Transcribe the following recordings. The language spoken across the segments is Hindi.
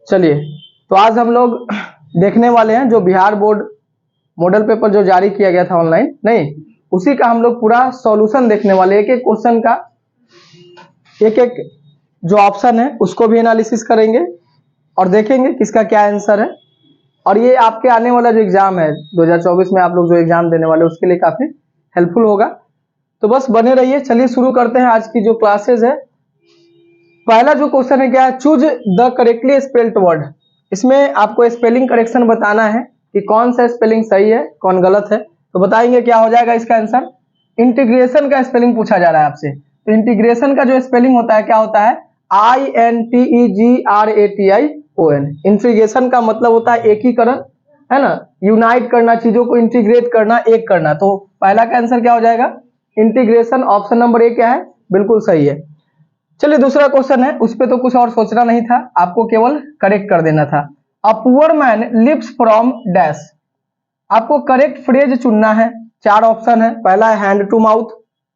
चलिए, तो आज हम लोग देखने वाले हैं जो बिहार बोर्ड मॉडल पेपर जो जारी किया गया था ऑनलाइन, नहीं उसी का हम लोग पूरा सॉल्यूशन देखने वाले, एक एक क्वेश्चन का एक एक जो ऑप्शन है उसको भी एनालिसिस करेंगे और देखेंगे किसका क्या आंसर है। और ये आपके आने वाला जो एग्जाम है 2024 में आप लोग जो एग्जाम देने वाले उसके लिए काफी हेल्पफुल होगा। तो बस बने रहिए। चलिए शुरू करते हैं आज की जो क्लासेज है। पहला जो क्वेश्चन है क्या है, choose the correctly spelled word. इसमें आपको स्पेलिंग करेक्शन बताना है कि कौन सा स्पेलिंग सही है कौन गलत है। तो बताएंगे क्या हो जाएगा इसका आंसर। इंटीग्रेशन का स्पेलिंग पूछा जा रहा है आपसे। तो इंटीग्रेशन का जो स्पेलिंग होता है क्या होता है, INTEGRATION। इंटीग्रेशन का मतलब होता है एकीकरण, है ना, यूनाइट करना, चीजों को इंटीग्रेट करना, एक करना। तो पहला का आंसर क्या हो जाएगा, इंटीग्रेशन। ऑप्शन नंबर ए क्या है, बिल्कुल सही है। चलिए दूसरा क्वेश्चन है, उस पे तो कुछ और सोचना नहीं था, आपको केवल करेक्ट कर देना था। A poor man lives from dash. आपको करेक्ट फ्रेज चुनना है। चार ऑप्शन है। पहला है हैंड टू माउथ,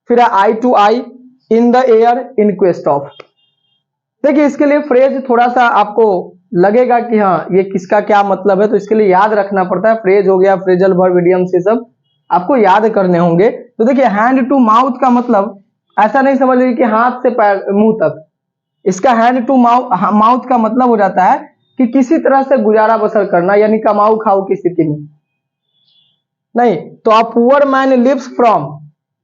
फिर है eye to eye, in the air, in quest of. देखिए इसके लिए फ्रेज थोड़ा सा आपको लगेगा कि हाँ ये किसका क्या मतलब है, तो इसके लिए याद रखना पड़ता है। फ्रेज हो गया, फ्रेजल वर्ब, इडियम्स, ये सब आपको याद करने होंगे। तो देखिए हैंड टू माउथ का मतलब ऐसा नहीं समझ लीजिए कि हाथ से पैर मुंह तक। इसका हैंड टू माउथ का मतलब हो जाता है कि किसी तरह से गुजारा बसर करना, यानी कमाऊ खाऊ की स्थिति में। नहीं तो आप poor man lives from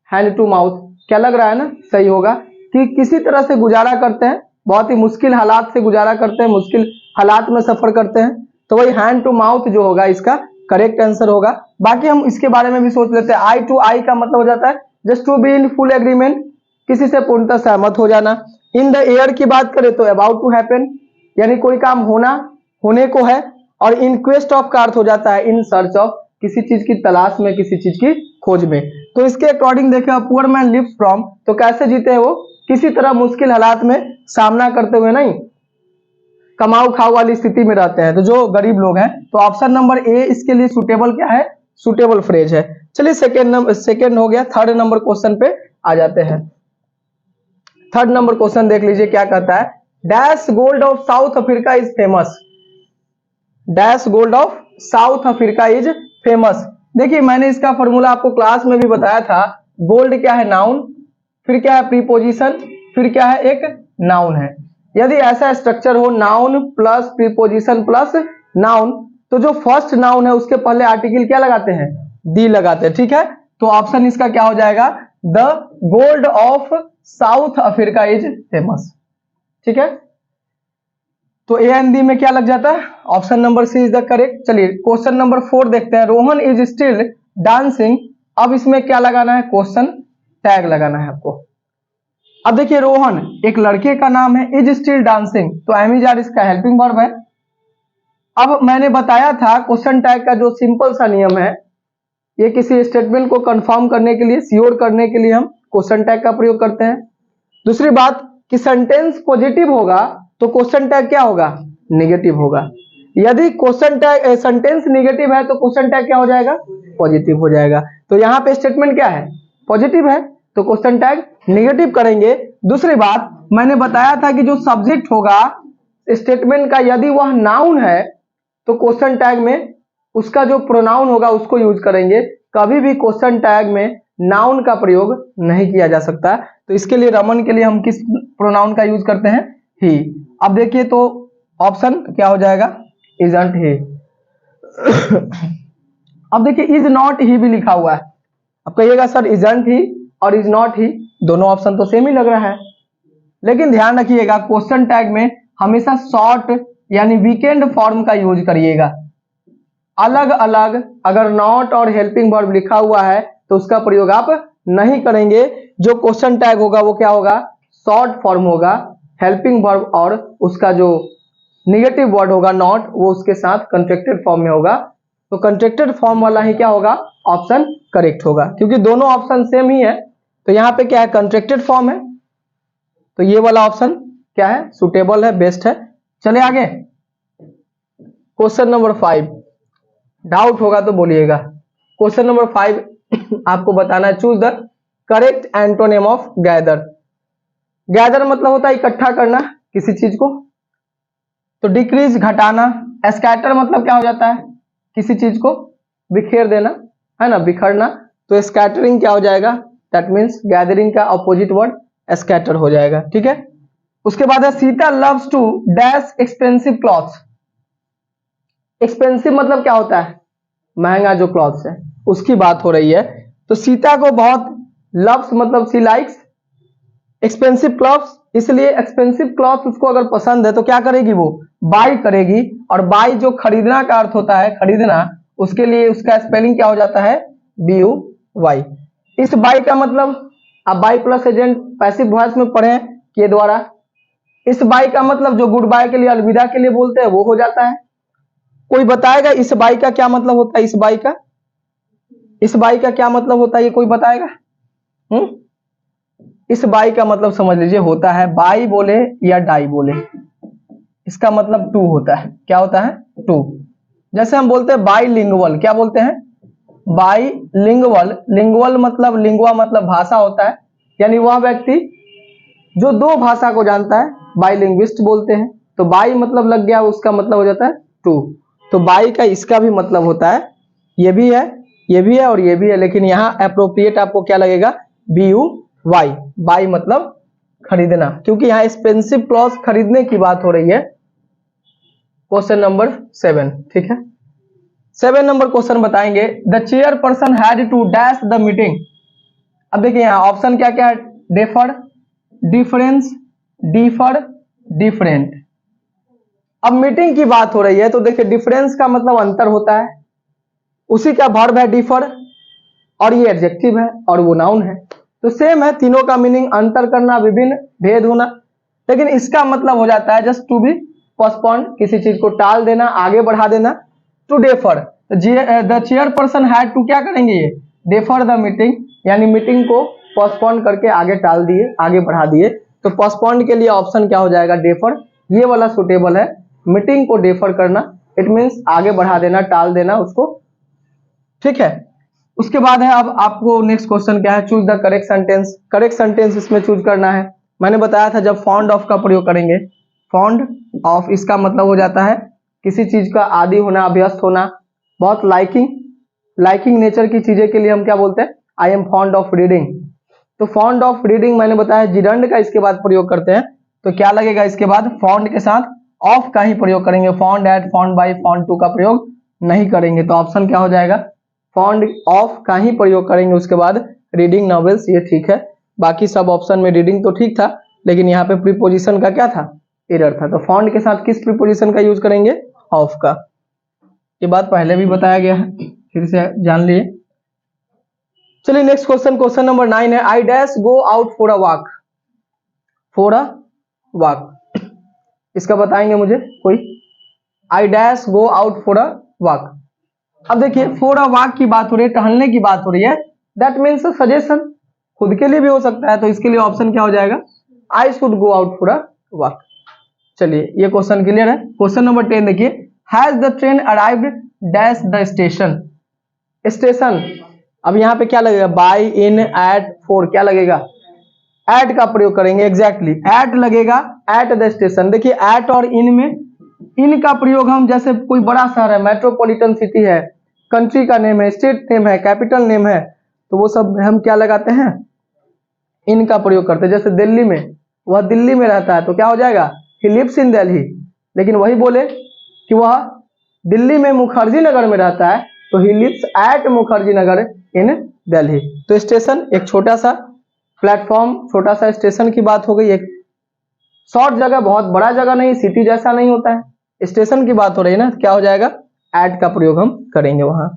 hand to mouth, क्या लग रहा है ना, सही होगा कि किसी तरह से गुजारा करते हैं, बहुत ही मुश्किल हालात से गुजारा करते हैं, मुश्किल हालात में सफर करते हैं। तो वही हैंड टू माउथ जो होगा इसका करेक्ट आंसर होगा। बाकी हम इसके बारे में भी सोच लेते हैं। आई टू आई का मतलब हो जाता है just to be in full agreement, किसी से पूर्णतः सहमत हो जाना। इन द एयर की बात करें तो अबाउट टू हैपन, यानी कोई काम होना, होने को है। और इन क्वेस्ट ऑफ का अर्थ हो जाता है इन सर्च ऑफ, किसी चीज की तलाश में, किसी चीज की खोज में। तो इसके अकॉर्डिंग देखें, पुअर मैन लिव्स फ्रॉम, तो कैसे जीते हैं वो, किसी तरह मुश्किल हालात में सामना करते हुए, नहीं कमाऊ खाऊ वाली स्थिति में रहते हैं, तो जो गरीब लोग हैं। तो ऑप्शन नंबर ए इसके लिए सुटेबल क्या है, सुटेबल फ्रेज है। चलिए सेकेंड हो गया। थर्ड नंबर क्वेश्चन पे आ जाते हैं। थर्ड नंबर क्वेश्चन देख लीजिए क्या कहता है, dash gold of south Africa is famous. Dash gold of south Africa is famous. देखिए मैंने इसका फॉर्मूला आपको क्लास में भी बताया था। गोल्ड क्या है, नाउन, फिर क्या है प्रीपोजिशन, फिर क्या है एक नाउन है। यदि ऐसा स्ट्रक्चर हो noun plus preposition plus noun, तो जो फर्स्ट नाउन है उसके पहले आर्टिकल क्या लगाते हैं, दी लगाते हैं, ठीक है। तो ऑप्शन इसका क्या हो जाएगा, the gold of south Africa is famous, ठीक है। तो ए एंड डी में क्या लग जाता है, option number C is the correct. चलिए क्वेश्चन नंबर 4 देखते हैं। Rohan is still dancing. अब इसमें क्या लगाना है, क्वेश्चन टैग लगाना है आपको। अब देखिए रोहन एक लड़के का नाम है, इज स्टिल डांसिंग, तो एम इज आर इसका हेल्पिंग वर्ब है। अब मैंने बताया था क्वेश्चन टैग का जो सिंपल सा नियम है, ये किसी स्टेटमेंट को कंफर्म करने के लिए, श्योर करने के लिए हम क्वेश्चन टैग का प्रयोग करते हैं। दूसरी बात कि सेंटेंस पॉजिटिव होगा तो क्वेश्चन टैग क्या होगा, नेगेटिव होगा। यदि क्वेश्चन टैग सेंटेंस नेगेटिव है तो क्वेश्चन टैग क्या हो जाएगा, पॉजिटिव हो जाएगा। तो यहाँ पे स्टेटमेंट क्या है, पॉजिटिव है, तो क्वेश्चन टैग नेगेटिव करेंगे। दूसरी बात मैंने बताया था कि जो सब्जेक्ट होगा स्टेटमेंट का, यदि वह नाउन है तो क्वेश्चन टैग में उसका जो प्रोनाउन होगा उसको यूज करेंगे। कभी भी क्वेश्चन टैग में नाउन का प्रयोग नहीं किया जा सकता। तो इसके लिए रमन के लिए हम किस प्रोनाउन का यूज करते हैं, ही। अब देखिए तो ऑप्शन क्या हो जाएगा, इजंट ही। अब देखिए इज नॉट ही भी लिखा हुआ है। अब कहिएगा सर इजंट ही और इज नॉट ही दोनों ऑप्शन तो सेम ही लग रहा है, लेकिन ध्यान रखिएगा क्वेश्चन टैग में हमेशा शॉर्ट यानी वीकेंड फॉर्म का यूज करिएगा। अलग अलग अगर नॉट और हेल्पिंग वर्ब लिखा हुआ है तो उसका प्रयोग आप नहीं करेंगे। जो क्वेश्चन टैग होगा वो क्या होगा, शॉर्ट फॉर्म होगा, हेल्पिंग वर्ब और उसका जो निगेटिव वर्ड होगा नॉट, वो उसके साथ कंट्रैक्टेड फॉर्म में होगा। तो कंट्रैक्टेड फॉर्म वाला ही क्या होगा, ऑप्शन करेक्ट होगा, क्योंकि दोनों ऑप्शन सेम ही है। तो यहाँ पे क्या है, कंट्रैक्टेड फॉर्म है, तो ये वाला ऑप्शन क्या है, सुटेबल है, बेस्ट है। चले आगे क्वेश्चन नंबर 5। डाउट होगा तो बोलिएगा। क्वेश्चन नंबर 5 आपको बताना है, choose the correct antonym of gather. Gather मतलब होता है इकट्ठा करना किसी चीज को, तो डिक्रीज घटाना, स्कैटर मतलब क्या हो जाता है, किसी चीज को बिखेर देना, है ना, बिखरना। तो स्कैटरिंग क्या हो जाएगा, दैट मीन्स गैदरिंग का अपोजिट वर्ड स्कैटर हो जाएगा। ठीक है, उसके बाद है Sita loves to dash expensive clothes. Expensive मतलब क्या होता है, महंगा जो क्लॉथ्स है उसकी बात हो रही है। तो सीता को बहुत, लव्स मतलब सी लाइक्स एक्सपेंसिव क्लॉथ्स, इसलिए एक्सपेंसिव क्लॉथ्स उसको अगर पसंद है तो क्या करेगी, वो बाई करेगी। और बाई जो खरीदना का अर्थ होता है, खरीदना, उसके लिए उसका स्पेलिंग क्या हो जाता है, BUY। इस बाई का मतलब आप by plus agent passive voice में पढ़े के द्वारा, इस बाई का मतलब जो गुड बाय के लिए, अलविदा के लिए बोलते हैं वो हो जाता है। कोई बताएगा इस बाई का क्या मतलब होता है, इस बाई का, इस बाई का क्या मतलब होता है, ये कोई बताएगा? इस बाई का मतलब समझ लीजिए होता है, बाई बोले या डाई बोले, इसका मतलब टू होता है। क्या होता है, टू। जैसे हम बोलते हैं बाईलिंगुअल, क्या बोलते हैं, बाईलिंगुअल। लिंगुअल मतलब, लिंगुआ मतलब भाषा होता है, यानी वह व्यक्ति जो दो भाषा को जानता है, बाईलिंग्विस्ट बोलते हैं। तो बाई मतलब लग गया, उसका मतलब हो जाता है टू। तो बाई का इसका भी मतलब होता है, ये भी है, ये भी है और ये भी है, लेकिन यहाँ अप्रोप्रिएट आपको क्या लगेगा, BUY। बाई मतलब खरीदना, क्योंकि यहाँ एक्सपेंसिव क्लॉथ खरीदने की बात हो रही है। Question number 7। ठीक है, 7 नंबर क्वेश्चन बताएंगे, the chairperson had to dash the meeting. अब देखिए यहाँ ऑप्शन क्या क्या है, डेफर्ड, डिफरेंस, डिफर, डिफरेंट। अब मीटिंग की बात हो रही है तो देखिए डिफरेंस का मतलब अंतर होता है, उसी का वर्ब है डिफर, और ये एडजेक्टिव है और वो नाउन है। तो सेम है, तीनों का मीनिंग अंतर करना, विभिन्न, भेद होना, लेकिन इसका मतलब हो जाता है जस्ट टू बी पोस्टपोन्ड, किसी चीज को टाल देना, आगे बढ़ा देना। To defer, the chairperson had to क्या करेंगे, ये डेफर द मीटिंग, यानी मीटिंग को पोस्टपोन करके आगे टाल दिए, आगे बढ़ा दिए। तो पोस्टपोन के लिए ऑप्शन क्या हो जाएगा, डेफर, ये वाला सुटेबल है। मीटिंग को डेफर करना, इट मीन्स आगे बढ़ा देना, टाल देना उसको। ठीक है, उसके बाद है अब आपको नेक्स्ट क्वेश्चन क्या है, choose the correct sentence. Correct sentence इसमें चूज करना है। मैंने बताया था जब फॉन्ड ऑफ का प्रयोग करेंगे, फॉन्ड ऑफ इसका मतलब हो जाता है किसी चीज का आदी होना, अभ्यस्त होना, बहुत लाइकिंग, लाइकिंग नेचर की चीजें के लिए हम क्या बोलते हैं, I am fond of reading. तो फॉन्ड ऑफ रीडिंग मैंने बताया जिरंड का इसके बाद प्रयोग करते हैं। तो क्या लगेगा इसके बाद, फॉन्ड के साथ ऑफ का ही प्रयोग करेंगे, fond at, fond by, fond to का प्रयोग नहीं करेंगे। तो ऑप्शन क्या हो जाएगा, फॉन्ड ऑफ का ही प्रयोग करेंगे। उसके बाद रीडिंग नॉवेल्स, ये ठीक है। बाकी सब ऑप्शन में रीडिंग तो ठीक था, लेकिन यहाँ पे प्रीपोजिशन का क्या था, एरर था। तो फॉन्ड के साथ किस प्रीपोजिशन का यूज करेंगे, ऑफ का। ये बात पहले भी बताया गया है, फिर से जान लिए। चलिए नेक्स्ट क्वेश्चन, क्वेश्चन नंबर 9 है, I dash go out for a walk. For a walk, इसका बताएंगे मुझे कोई, I dash go out for a walk. अब देखिए फॉर अ वॉक की बात हो रही है, टहलने की बात हो रही है, दैट मीन्स सजेशन, खुद के लिए भी हो सकता है। तो इसके लिए ऑप्शन क्या हो जाएगा, I should go out for a walk. चलिए ये क्वेश्चन क्लियर है। क्वेश्चन नंबर 10 देखिए, has the train arrived dash the station. Station, अब यहाँ पे क्या लगेगा, बाय, इन, एट, फॉर, क्या लगेगा, एट का प्रयोग करेंगे। एग्जैक्टली एट लगेगा, एट द स्टेशन। देखिए एट और इन में, इन का प्रयोग हम, जैसे कोई बड़ा शहर है, मेट्रोपॉलिटन सिटी है, कंट्री का नेम है, स्टेट नेम है, कैपिटल नेम है, तो वो सब हम क्या लगाते हैं, इन का प्रयोग करते हैं। जैसे दिल्ली में, वह दिल्ली में रहता है तो क्या हो जाएगा, ही लिव्स इन दिल्ली। लेकिन वही बोले कि वह दिल्ली में मुखर्जी नगर में रहता है तो he lives at Mukherjee Nagar इन दिल्ली। तो स्टेशन एक छोटा सा प्लेटफॉर्म, छोटा सा स्टेशन की बात हो गई। एक शॉर्ट जगह, बहुत बड़ा जगह नहीं, सिटी जैसा नहीं होता है, स्टेशन की बात हो रही है ना, क्या हो जाएगा, एट का प्रयोग हम करेंगे वहां।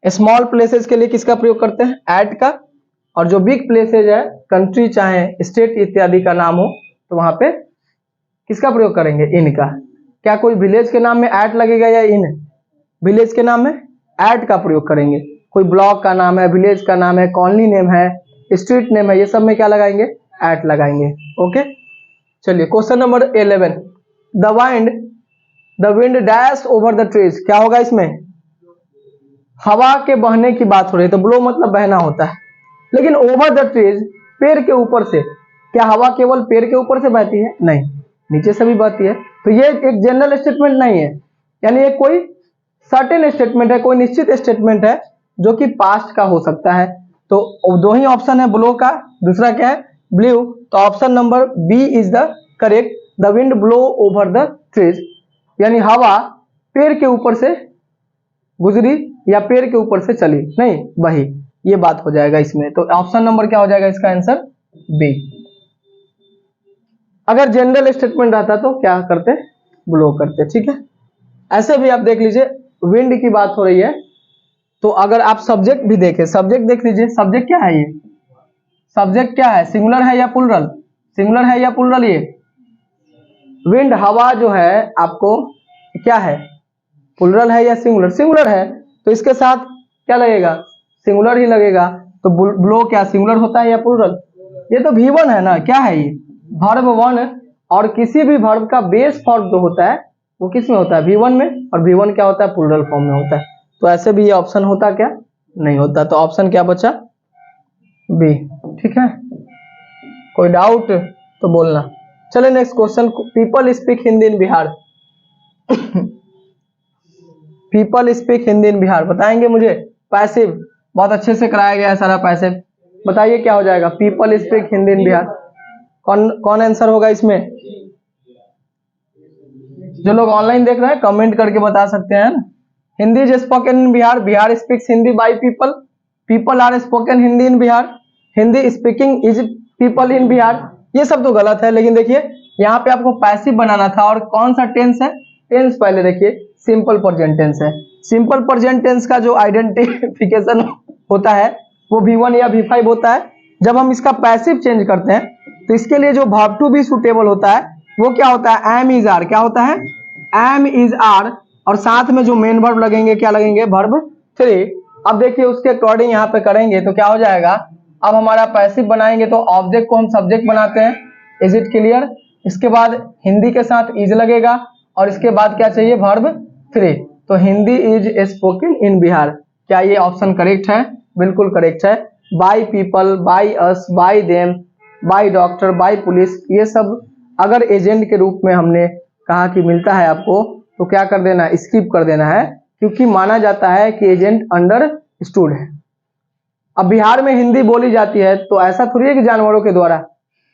स्मॉल प्लेसेस के लिए किसका प्रयोग करते हैं, एट का। और जो बिग प्लेसेज है, कंट्री चाहे स्टेट इत्यादि का नाम हो, तो वहां पे किसका प्रयोग करेंगे, इन का। क्या कोई विलेज के नाम में एट लगेगा या इन, विलेज के नाम में एट का प्रयोग करेंगे। कोई ब्लॉक का नाम है, विलेज का नाम है, कॉलोनी नेम है, स्ट्रीट नेम है, ये सब में क्या लगाएंगे, एट लगाएंगे। ओके, चलिए question number 11, the wind dash over the trees. क्या होगा इसमें, हवा के बहने की बात हो रही है, तो ब्लो मतलब बहना होता है, लेकिन ओवर द ट्रीज, पेड़ के ऊपर से। क्या हवा केवल पेड़ के ऊपर से बहती है, नहीं, नीचे से भी बहती है। तो ये एक जनरल स्टेटमेंट नहीं है, यानी ये कोई सर्टेन स्टेटमेंट है, कोई निश्चित स्टेटमेंट है जो कि पास्ट का हो सकता है। तो दो ही ऑप्शन है, ब्लो का, दूसरा क्या है, ब्लू। तो option number B is the correct. The wind blow over the trees, यानी हवा पेड़ के ऊपर से गुजरी या पेड़ के ऊपर से चली, नहीं वही, ये बात हो जाएगा इसमें। तो ऑप्शन नंबर क्या हो जाएगा इसका आंसर, बी। अगर जनरल स्टेटमेंट रहता तो क्या करते, ब्लो करते, ठीक है। ऐसे भी आप देख लीजिए, विंड की बात हो रही है, तो अगर आप सब्जेक्ट भी देखें, सब्जेक्ट देख लीजिए, सब्जेक्ट क्या है, ये सब्जेक्ट क्या है, सिंगुलर है या प्लूरल, सिंगुलर है या प्लूरल, ये विंड हवा जो है आपको क्या है, प्लूरल है या सिंगुलर, सिंगुलर है, तो इसके साथ क्या लगेगा, सिंगुलर ही लगेगा। तो ब्लो क्या सिंगुलर होता है या प्लूरल, ये तो V1 है ना, क्या है ये, वर्ब 1। और किसी भी वर्ब का बेस फॉर्म जो होता है वो किस में होता है, V1 में, और V1 क्या होता है, प्लूरल फॉर्म में होता है। तो ऐसे भी ये ऑप्शन होता क्या, नहीं होता। तो ऑप्शन क्या बचा, बी, ठीक है। कोई डाउट तो बोलना। चले next question, people speak Hindi in Bihar. People speak Hindi in Bihar बताएंगे मुझे, पैसिव बहुत अच्छे से कराया गया है सारा पैसिव, बताइए क्या हो जाएगा, people speak Hindi in Bihar. कौन कौन आंसर होगा इसमें, जो लोग ऑनलाइन देख रहे हैं कमेंट करके बता सकते हैं ना। Hindi is spoken in Bihar, Bihar speaks Hindi by people, people are spoken Hindi in Bihar, Hindi speaking is people in Bihar, ये सब तो गलत है। लेकिन देखिए यहाँ पे आपको पैसिव बनाना था, और कौन सा टेंस है, टेंस पहले देखिए सिंपल प्रेजेंट टेंस है। सिंपल प्रेजेंट टेंस का जो आइडेंटिफिकेशन होता है वो V1 या V5 होता है। जब हम इसका पैसिव चेंज करते हैं तो इसके लिए जो वर्ब टू बी सुटेबल होता है वो क्या होता है, एम इज आर, क्या होता है, एम इज आर, और साथ में जो मेन वर्ब लगेंगे क्या लगेंगे, वर्ब 3। अब देखिए उसके अकॉर्डिंग यहाँ पे करेंगे तो क्या हो जाएगा, अब हमारा पैसिव बनाएंगे तो ऑब्जेक्ट को हम सब्जेक्ट बनाते हैं, इज इट क्लियर। इसके बाद हिंदी के साथ इज लगेगा, और इसके बाद क्या चाहिए, वर्ब 3। तो Hindi is spoken in Bihar, क्या ये ऑप्शन करेक्ट है, बिल्कुल करेक्ट है। By people, by us, by them, by doctor, by police, ये सब अगर एजेंट के रूप में हमने कहा कि मिलता है आपको, तो क्या कर देना, स्किप कर देना है, क्योंकि माना जाता है कि एजेंट अंडरस्टूड है। अब बिहार में हिंदी बोली जाती है तो ऐसा थोड़ी है कि जानवरों के द्वारा,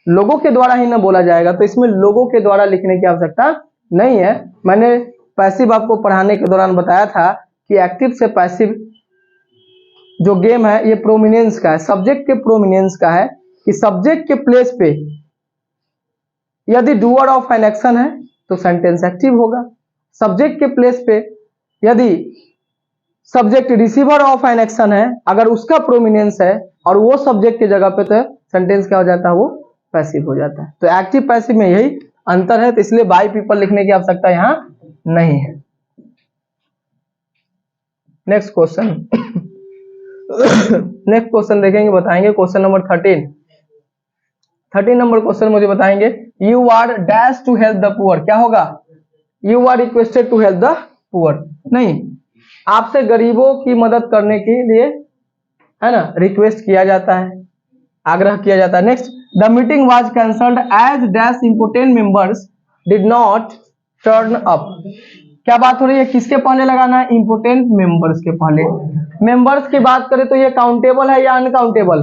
लोगों के द्वारा ही ना बोला जाएगा, तो इसमें लोगों के द्वारा लिखने की आवश्यकता नहीं है। मैंने पैसिव आपको पढ़ाने के दौरान बताया था कि एक्टिव से पैसिव जो गेम है ये प्रोमिनेंस का है, सब्जेक्ट के प्रोमिनेंस का है, कि सब्जेक्ट के प्लेस पे यदि डूअर ऑफ एन एक्शन है तो सेंटेंस एक्टिव होगा, सब्जेक्ट के प्लेस पे यदि subject receiver of an action है, अगर उसका प्रोमिनेंस है और वो सब्जेक्ट की जगह पे, तो सेंटेंस क्या हो जाता है, वो पैसिव हो जाता है। तो एक्टिव पैसिव में यही अंतर है, तो इसलिए बाय पीपल लिखने की आवश्यकता यहाँ नहीं है। नेक्स्ट क्वेश्चन, नेक्स्ट क्वेश्चन देखेंगे, बताएंगे क्वेश्चन नंबर 13 नंबर क्वेश्चन मुझे बताएंगे, you are dash to help the poor, क्या होगा, you are requested to help the poor, नहीं, आपसे गरीबों की मदद करने के लिए, है ना, रिक्वेस्ट किया जाता है, आग्रह किया जाता है। Next, the meeting was cancelled as dash important members did not turn up, क्या बात हो रही है, किसके पहले लगाना है, इंपोर्टेंट मेंबर्स के पहले। मेंबर्स की बात करें तो ये काउंटेबल है या अनकाउंटेबल,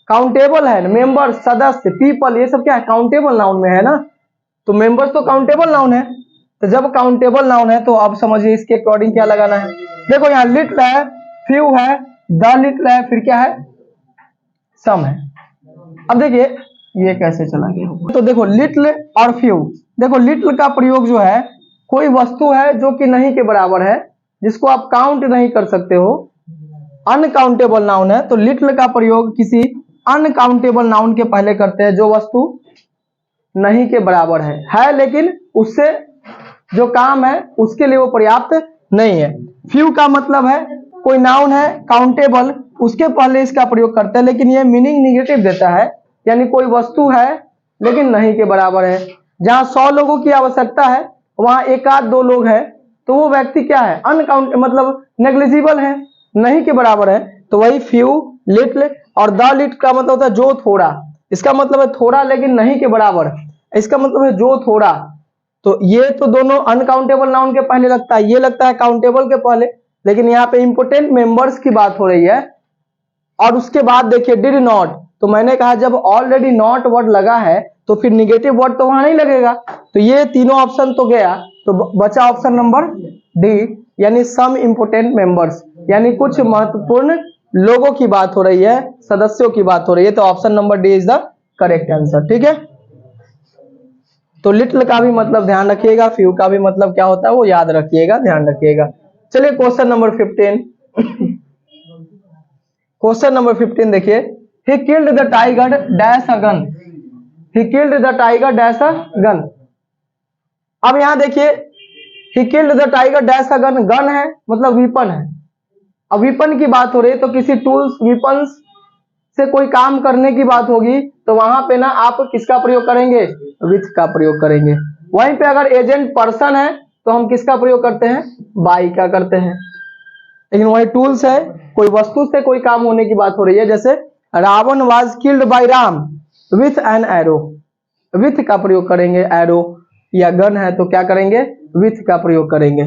काउंटेबल है। मेंबर्स, सदस्य, पीपल, ये सब क्या है, काउंटेबल नाउन में है ना, तो मेंबर्स तो काउंटेबल नाउन है। तो जब काउंटेबल नाउन है तो अब समझिए इसके अकॉर्डिंग क्या लगाना है। देखो यहाँ लिटिल है, फ्यू है, द लिटिल है, फिर क्या है, सम है। अब देखिए ये कैसे चला गया, तो देखो लिटिल और फ्यू, देखो लिटिल का प्रयोग जो है, कोई वस्तु है जो कि नहीं के बराबर है, जिसको आप काउंट नहीं कर सकते हो, अनकाउंटेबल नाउन है, तो लिटिल का प्रयोग किसी अनकाउंटेबल नाउन के पहले करते हैं जो वस्तु नहीं के बराबर है लेकिन उससे जो काम है उसके लिए वो पर्याप्त नहीं है। फ्यू का मतलब है कोई नाउन है काउंटेबल, उसके पहले इसका प्रयोग करते हैं, लेकिन ये मीनिंग निगेटिव देता है, यानी कोई वस्तु है लेकिन नहीं के बराबर है। जहां 100 लोगों की आवश्यकता है वहां एक आध दो लोग हैं, तो वो व्यक्ति क्या है, अनकाउंट मतलब नेग्लिजिबल है, नहीं के बराबर है। तो वही फ्यू, लिटिल और द लिटिल का मतलब होता है जो थोड़ा, इसका मतलब है थोड़ा लेकिन नहीं के बराबर, इसका मतलब है जो थोड़ा। तो ये तो दोनों अनकाउंटेबल नाउन के पहले लगता है, ये लगता है काउंटेबल के पहले, लेकिन यहाँ पे इंपोर्टेंट मेंबर्स की बात हो रही है। और उसके बाद देखिए डिड नॉट, तो मैंने कहा जब ऑलरेडी नॉट वर्ड लगा है तो फिर निगेटिव वर्ड तो वहां नहीं लगेगा। तो ये तीनों ऑप्शन तो गया, तो बचा ऑप्शन नंबर डी, यानी सम इंपोर्टेंट मेंबर्स, यानी कुछ महत्वपूर्ण लोगों की बात हो रही है, सदस्यों की बात हो रही है। तो option number D is the correct answer. ठीक है, तो लिटिल का भी मतलब ध्यान रखिएगा, फ्यू का भी मतलब क्या होता है वो याद रखिएगा, ध्यान रखिएगा। चलिए क्वेश्चन नंबर 15। क्वेश्चन नंबर 15 देखिए, he killed the tiger dash a gun, he killed the tiger dash a gun. अब यहां देखिए he killed the tiger dash a gun, gun है मतलब वीपन है। अब वीपन की बात हो रही है तो किसी टूल्स वीपन्स से कोई काम करने की बात होगी, तो वहां पे ना आप किसका प्रयोग करेंगे, विथ का प्रयोग करेंगे। वहीं पे अगर एजेंट पर्सन है तो हम किसका प्रयोग करते हैं, बाई का करते हैं। लेकिन वही टूल्स है, कोई वस्तु से कोई काम होने की बात हो रही है, जैसे Ravan was killed by Ram with an arrow, with का प्रयोग करेंगे। एरो या गन है तो क्या करेंगे, विथ का प्रयोग करेंगे।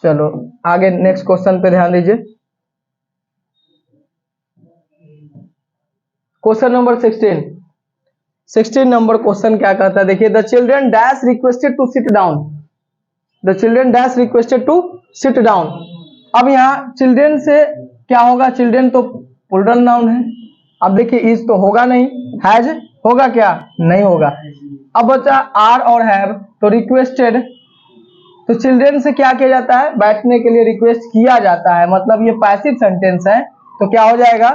चलो आगे नेक्स्ट क्वेश्चन पे ध्यान दीजिए। क्वेश्चन नंबर 16 नंबर क्वेश्चन क्या कहता है, देखिए the children dash requested to sit down, the children dash requested to sit down. अब यहाँ चिल्ड्रन से क्या होगा, चिल्ड्रन तो प्लूरल नाउन है। अब देखिए इज तो होगा नहीं, हैज होगा क्या, नहीं होगा। अब बचा आर और हैव, तो रिक्वेस्टेड, तो चिल्ड्रन से क्या किया जाता है, बैठने के लिए रिक्वेस्ट किया जाता है, मतलब ये पैसिव सेंटेंस है। तो क्या हो जाएगा,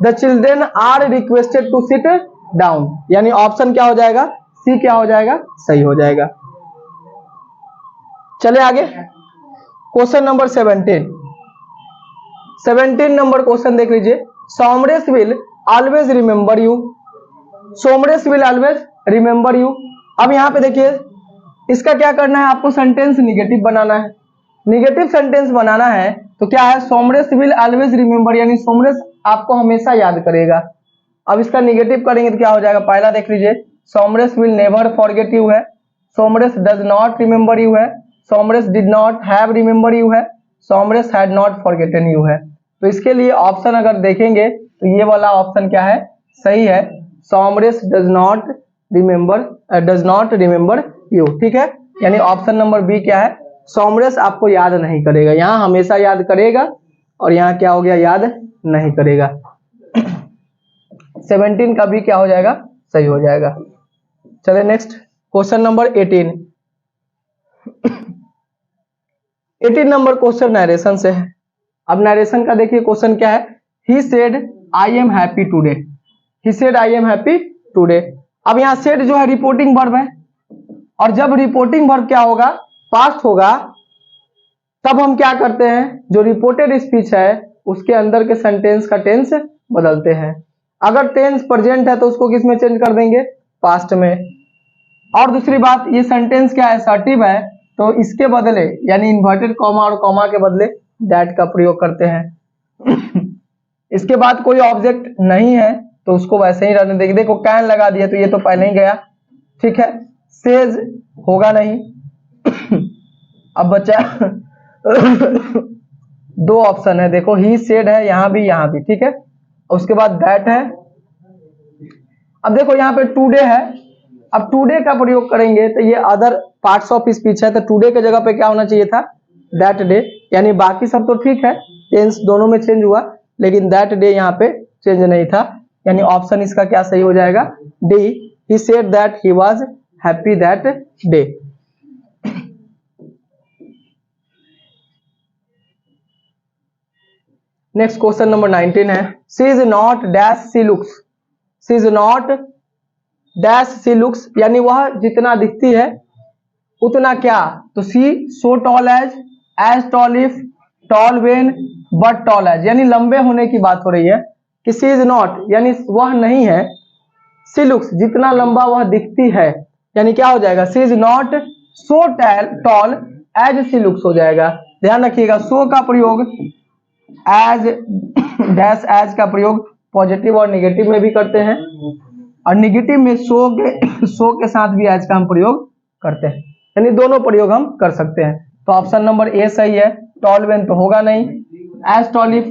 the children are requested to sit down, यानी ऑप्शन क्या हो जाएगा, सी क्या हो जाएगा, सही हो जाएगा। चले आगे क्वेश्चन नंबर 17 नंबर क्वेश्चन देख लीजिए, Somresh will always remember you, Somresh will always remember you. अब यहाँ पे देखिए इसका क्या करना है, आपको सेंटेंस निगेटिव बनाना है। निगेटिव सेंटेंस बनाना है तो क्या है, सोमरेश विल ऑलवेज रिमेंबर, यानी सोमरेश आपको हमेशा याद करेगा। अब इसका निगेटिव करेंगे तो क्या हो जाएगा, पहला देख लीजिए, Somresh will never forget you है, Somresh does not remember you है, Somresh did not have remember you है, Somresh had not forgotten you है। तो इसके लिए ऑप्शन अगर देखेंगे तो ये वाला ऑप्शन क्या है, सही है, Somresh does not remember you. ठीक है, यानी ऑप्शन नंबर बी क्या है, सोमरेश आपको याद नहीं करेगा, यहाँ हमेशा याद करेगा और यहाँ क्या हो गया, याद नहीं करेगा। 17 का भी क्या हो जाएगा, सही हो जाएगा। चले next question number 18 number question narration से है। अब नरेशन का देखिए क्वेश्चन क्या है, he said I am happy today, he said I am happy today. अब यहाँ सेड जो है रिपोर्टिंग वर्ब है, और जब रिपोर्टिंग वर्ब क्या होगा, पास्ट होगा, तब हम क्या करते हैं, जो रिपोर्टेड स्पीच है उसके अंदर के सेंटेंस का टेंस बदलते हैं। अगर टेंस प्रेजेंट है तो उसको किस में चेंज कर देंगे, पास्ट में। और दूसरी बात, ये सेंटेंस क्या है, असर्टिव है, तो इसके बदले यानी इन्वर्टेड कॉमा और कॉमा के बदले दैट का प्रयोग करते हैं। इसके बाद कोई ऑब्जेक्ट नहीं है तो उसको वैसे ही रहने देंगे। देखो कैन लगा दिया तो ये तो पहले ही गया, ठीक है। सेज होगा नहीं। अब बचा दो ऑप्शन है, देखो ही सेड है यहाँ भी ठीक है, उसके बाद दैट है। अब देखो यहाँ पे टुडे है, अब टुडे का प्रयोग करेंगे तो ये अदर पार्ट्स ऑफ स्पीच है, तो टुडे के जगह पे क्या होना चाहिए था, दैट डे। यानी बाकी सब तो ठीक है, टेंस दोनों में चेंज हुआ, लेकिन दैट डे यहाँ पे चेंज नहीं था, यानी ऑप्शन इसका क्या सही हो जाएगा, D, he said that he was happy that day. Next question number 19 है, she is not dash she looks, she is not dash she looks, यानी वह जितना दिखती है उतना क्या, तो she so tall as tall if, tall when, but tall as, यानी लंबे होने की बात हो रही है कि सी इज नॉट यानी वह नहीं है, सी लुक्स जितना लंबा वह दिखती है, यानी क्या हो जाएगा, she is not so tall as she looks हो जाएगा। ध्यान रखिएगा, सो का प्रयोग एज डैश एज का प्रयोग पॉजिटिव और निगेटिव में भी करते हैं, और निगेटिव में सो के साथ भी एज का हम प्रयोग करते हैं, यानी दोनों प्रयोग हम कर सकते हैं। तो ऑप्शन नंबर ए सही है। टॉल वेन तो होगा नहीं, एज टॉल इफ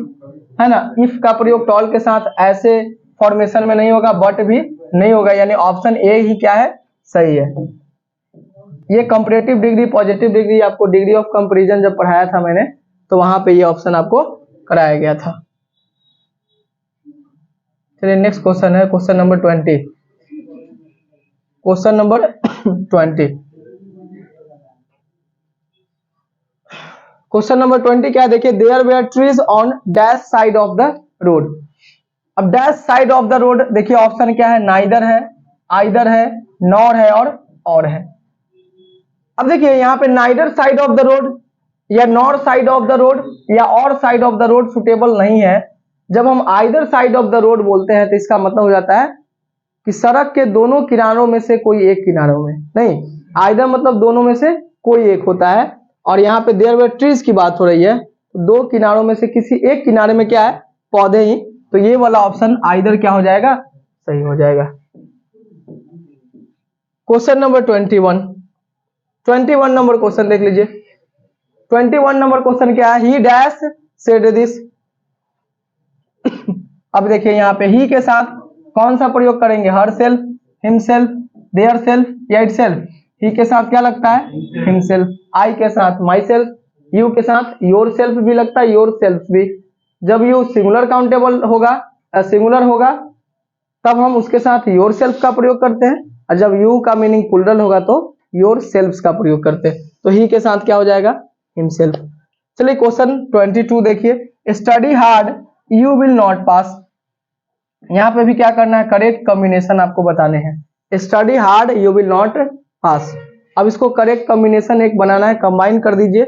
है ना, इफ का प्रयोग टॉल के साथ ऐसे फॉर्मेशन में नहीं होगा, बट भी नहीं होगा, यानी ऑप्शन ए ही क्या है, सही है। ये कंपैरेटिव डिग्री पॉजिटिव डिग्री आपको डिग्री ऑफ कंपैरिजन जब पढ़ाया था मैंने, तो वहां पे ये ऑप्शन आपको कराया गया था। चलिए नेक्स्ट क्वेश्चन है question number 20। Question number 20, question number 20 क्या देखिए, there were trees on dash side of the road. अब dash side of the road देखिए ऑप्शन क्या है, नाइदर है, आइदर है, नॉर है और है। अब देखिए यहाँ पे neither side of the road या nor side of the road या और side of the road suitable नहीं है। जब हम either side of the road बोलते हैं तो इसका मतलब हो जाता है कि सड़क के दोनों किनारों में से कोई एक किनारों में नहीं, आइदर मतलब दोनों में से कोई एक होता है। और यहाँ पे देयर वेयर ट्रीज की बात हो रही है, तो दो किनारों में से किसी एक किनारे में क्या है, पौधे ही, तो ये वाला ऑप्शन आइदर क्या हो जाएगा, सही हो जाएगा। क्वेश्चन नंबर 21 नंबर क्वेश्चन देख लीजिए। 21 नंबर क्वेश्चन क्या है, ही डैश सेड दिस। अब देखिए यहाँ पे ही के साथ कौन सा प्रयोग करेंगे, her self, himself, their self या इट सेल्फ। ही के साथ क्या लगता है, हिमसेल्फ। आई के साथ माई सेल्फ, यू के साथ योर सेल्फ भी लगता है, योर सेल्फ भी। जब यू सिंगुलर काउंटेबल होगा, सिंगुलर होगा, तब हम उसके साथ योर सेल्फ का प्रयोग करते हैं, और जब यू का मीनिंग प्लूरल होगा तो योर सेल्फ का प्रयोग करते हैं। तो ही के साथ क्या हो जाएगा, हिमसेल्फ। चलिए क्वेश्चन 22 देखिए, study hard you will not पास। यहाँ पे भी क्या करना है, करेक्ट कॉम्बिनेशन आपको बताने हैं। Study hard you will not pass. अब इसको करेक्ट कॉम्बिनेशन एक बनाना है, कंबाइन कर दीजिए।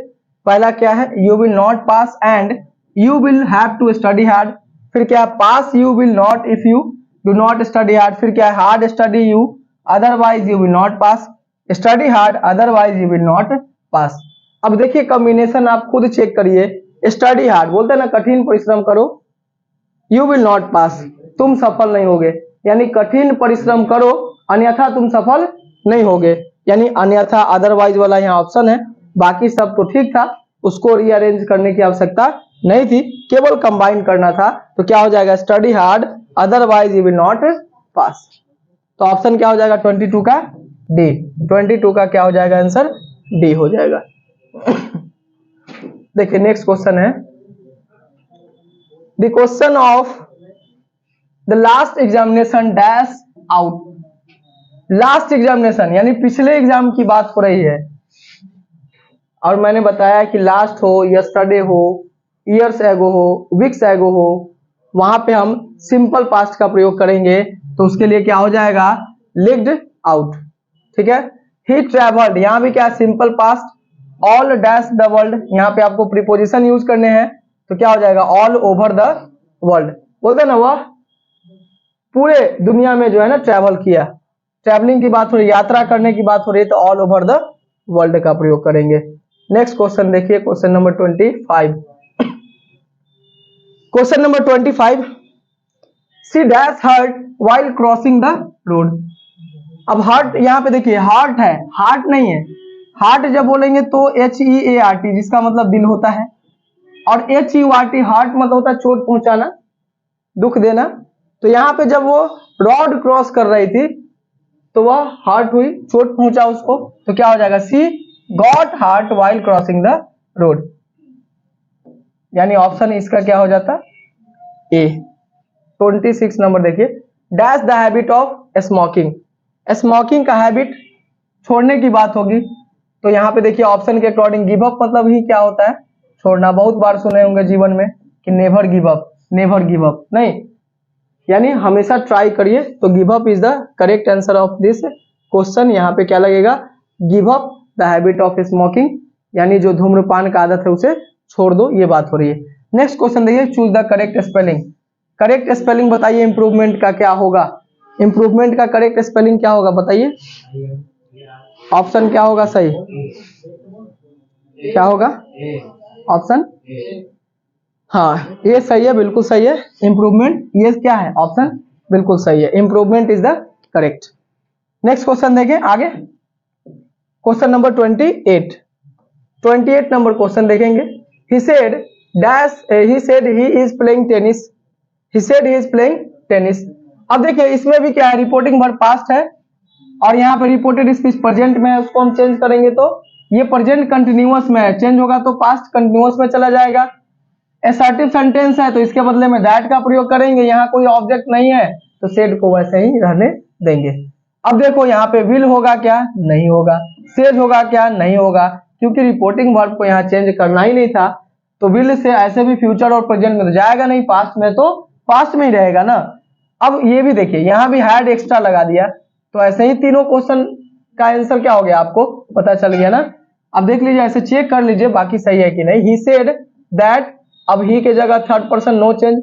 पहला क्या है, you will not pass and you will have to study hard. फिर क्या है, pass you will not if you do not study hard. फिर क्या है, hard study you otherwise you will not pass, study hard otherwise you will not pass. अब देखिए कॉम्बिनेशन आप खुद चेक करिए। स्टडी हार्ड बोलते हैं ना, कठिन परिश्रम करो, यू विल नॉट पास, तुम सफल नहीं होगे, यानी कठिन परिश्रम करो अन्यथा तुम सफल नहीं होगे, यानी अन्यथा अदरवाइज वाला यहाँ ऑप्शन है। बाकी सब तो ठीक था, उसको रीअरेंज करने की आवश्यकता नहीं थी, केवल कंबाइन करना था। तो क्या हो जाएगा, study hard otherwise you will not पास। तो ऑप्शन क्या हो जाएगा 22 का डी। 22 का क्या हो जाएगा आंसर, डी हो जाएगा। देखिए नेक्स्ट क्वेश्चन है, the question of the last examination dash out. Last examination यानी पिछले एग्जाम की बात हो रही है, और मैंने बताया कि लास्ट हो, यस्टरडे हो, ईयर्स एगो हो, वीक्स एगो हो, वहां पे हम सिंपल पास्ट का प्रयोग करेंगे। तो उसके लिए क्या हो जाएगा, लिव्ड आउट। ठीक है, ही ट्रेवल्ड, यहाँ भी क्या simple past, all dash the world, यहाँ पे आपको प्रीपोजिशन यूज करने हैं, तो क्या हो जाएगा, ऑल ओवर द वर्ल्ड। बोलते हैं ना, वह पूरे दुनिया में जो है ना ट्रैवल किया, ट्रैवलिंग की बात हो रही, यात्रा करने की बात हो रही है, तो ऑल ओवर द वर्ल्ड का प्रयोग करेंगे। नेक्स्ट क्वेश्चन देखिए, question number 25। Question number 25, she dash hurt while crossing the road. अब हर्ट यहाँ पे देखिए हार्ट है, हार्ट नहीं है। हार्ट जब बोलेंगे तो HEART, जिसका मतलब दिल होता है, और HURT हार्ट मतलब होता है चोट पहुंचाना, दुख देना। तो यहाँ पे जब वो रोड क्रॉस कर रही थी तो वह हार्ट हुई, चोट पहुंचा उसको, तो क्या हो जाएगा, she got hurt while crossing the road, यानी ऑप्शन इसका क्या हो जाता, ए। 26 नंबर देखिए, dash the habit of smoking. Smoking का हैबिट छोड़ने की बात होगी, तो यहाँ पे देखिए ऑप्शन के अकॉर्डिंग गिव अप मतलब ही क्या होता है, छोड़ना। बहुत बार सुने होंगे जीवन में कि never give up, never give up नहीं, यानी हमेशा ट्राई करिए। तो give up is the correct answer of this question. यहाँ पे क्या लगेगा, give up the habit of smoking, यानी जो धूम्रपान का आदत है उसे छोड़ दो, ये बात हो रही है। नेक्स्ट क्वेश्चन देखिए, choose the correct spelling. Correct spelling बताइए, इंप्रूवमेंट का क्या होगा, इंप्रूवमेंट का करेक्ट स्पेलिंग क्या होगा बताइए, ऑप्शन क्या होगा सही, क्या होगा ऑप्शन, हाँ ये सही है, बिल्कुल सही है। इंप्रूवमेंट ये क्या है, ऑप्शन बिल्कुल सही है, improvement is the correct. Next question देखें आगे, क्वेश्चन नंबर 28 नंबर क्वेश्चन देखेंगे। He said he is playing tennis, he said he is playing tennis. अब देखिए इसमें भी क्या है, रिपोर्टिंग वर्ब पास्ट है और यहाँ पे रिपोर्टेड स्पीच प्रेजेंट में है, उसको हम चेंज करेंगे तो ये प्रेजेंट कंटिन्यूअस में है, चेंज होगा तो पास्ट कंटिन्यूअस में चला जाएगा। एसर्टिव सेंटेंस है तो इसके बदले में दैट का प्रयोग करेंगे, यहाँ कोई ऑब्जेक्ट नहीं है तो सेड को वैसे ही रहने देंगे। अब देखो यहाँ पे विल होगा क्या, नहीं होगा, सेज होगा क्या, नहीं होगा, क्योंकि रिपोर्टिंग वर्ब को यहाँ चेंज करना ही नहीं था। तो विल से ऐसे भी फ्यूचर और प्रेजेंट में तो जाएगा नहीं, पास्ट में तो पास्ट में ही रहेगा ना। अब ये भी देखिए यहाँ भी हैड एक्स्ट्रा लगा दिया, तो ऐसे ही तीनों क्वेश्चन का आंसर क्या हो गया आपको पता चल गया ना। अब देख लीजिए, ऐसे चेक कर लीजिए बाकी सही है कि नहीं। ही सेड दैट, अब ही के जगह थर्ड पर्सन नो चेंज,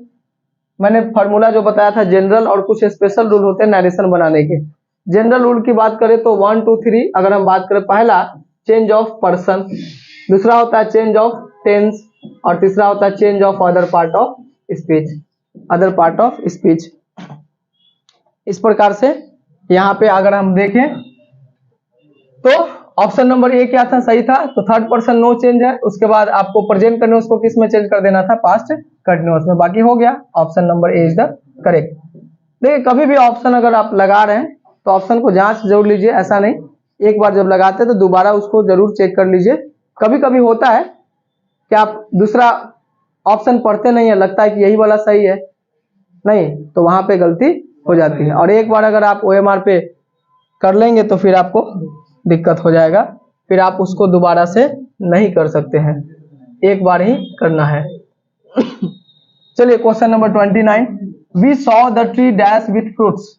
मैंने फॉर्मूला जो बताया था जनरल और कुछ स्पेशल रूल होते हैं नरेशन बनाने के। जनरल रूल की बात करें तो 1 2 3, अगर हम बात करें पहला चेंज ऑफ पर्सन, दूसरा होता है चेंज ऑफ टेंस और तीसरा होता है change of other part of speech, other part of speech. इस प्रकार से यहाँ पे अगर हम देखें तो ऑप्शन नंबर ए क्या था, सही था, तो थर्ड पर्सन नो चेंज है। उसके बाद आपको प्रेजेंट कंटिन्यूअस को किस में चेंज कर देना था, पास्ट कंटिन्यूअस में, बाकी हो गया। Option number A is the correct. देखिए कभी भी ऑप्शन अगर आप लगा रहे हैं तो ऑप्शन को जांच जरूर लीजिए, ऐसा नहीं एक बार जब लगाते हैं तो दोबारा उसको जरूर चेक कर लीजिए। कभी कभी होता है कि आप दूसरा ऑप्शन पढ़ते नहीं है, लगता है कि यही वाला सही है, नहीं तो वहां पे गलती हो जाती है। और एक बार अगर आप OMR पे कर लेंगे तो फिर आपको दिक्कत हो जाएगा, फिर आप उसको दोबारा से नहीं कर सकते हैं, एक बार ही करना है। चलिए question number 29, we saw the tree dash with fruits,